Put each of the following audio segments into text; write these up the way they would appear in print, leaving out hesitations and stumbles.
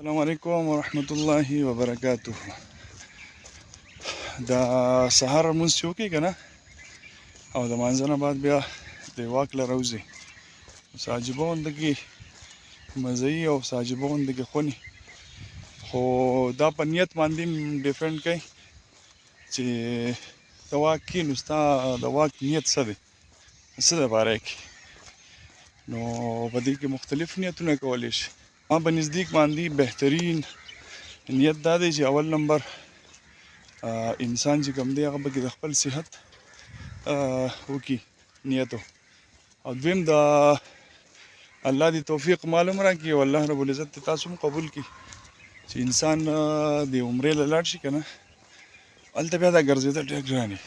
السلام علیکم ورحمت الله وبرکاته. د سهار لمونځ چې وکړي که نه، او د لمانځه نه بعد بیا د واک له راوځي، څه عجیبه غونده کې مزه وي او څه عجیبه غونده کې خوني، خو دا په نیت باندې ډیپینډ کوي چې ته واک کښې نو ستا د واک نیت څه دی، څه دپاره یې کښې. نو په دې کې مختلف نیتونه کولی شي. ما په نزدیک باندې بهترین نیت دا دی چې اول نمبر انسان چې کوم دی هغه پکې د خپل صحت وکړي نیت، او دویم د الله دې توفیق معلوم راکړي او الله رب العزت دې تاسو هم قبول کړي چې انسان د عمرې له لاړ شي که نه، هلته بیا دا ګرځېدل ډېر ګران وي،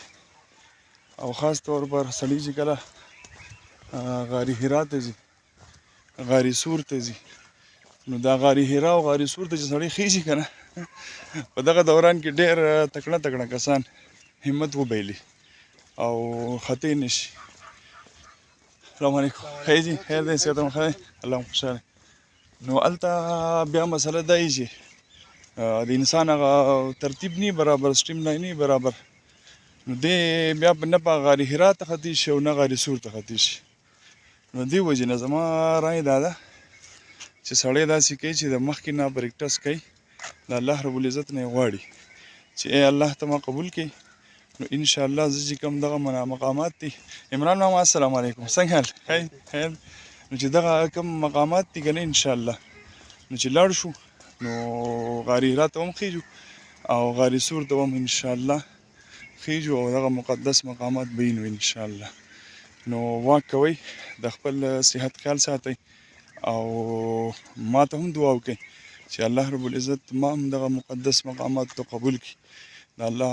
او خاص طور پر سړي چې کله غار حرا ته ځي، غار سور ته ځي، نو دا غار حرا او غار سور ته چې سړی خیژي که نه، په دغه دوران کې ډېر تکړه تکړه کسان همت وبایلي او خطې نه شي. السلام علیکم. خیژي خیر دی، صحت هم ښه دی، الله هم خوشحاله. نو هلته بیا مسله دا وي چې د انسان هغه ترتیب نه برابر، سټریم لاین نه برابر، نو دی بیا نه په غار حرا ته ختې شي او نه غار سور ته ختې شي. نو دې وجې نه زما رای دا ده چې سړی داسې کوي چې د مخکې نه پریکټس کوي، د الله رب العزت نه یې غواړي چې ای الله ته ما قبول کړي. نو انشاءالله زه چې کوم دغه مقامات دي، عمران ماما السلام علیکم، څنګه حال؟ خیر. نو چې دغه کوم مقامات دي که نه انشاءالله، نو چې لاړ شو نو غار حرا ته هم خیږو او غار سور ته هم انشاءالله خیږو، او دغه مقدس مقامات به وینو انشاءالله. نو واک کوئ، د خپل صحت خیال ساتئ، او ما ته هم دعا وکړئ چې الله رب العزت ما هم دغه مقدس مقامات ته قبول کړي، د الله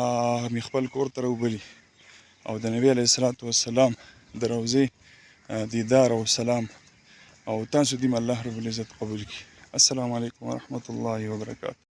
مې خپل کور ته راوبلي او د نبي علیه الصلاة والسلام د روضې دیدار او سلام، او تاسو دې الله رب العزت قبول کړي. السلام علیکم ورحمت الله وبرکاته.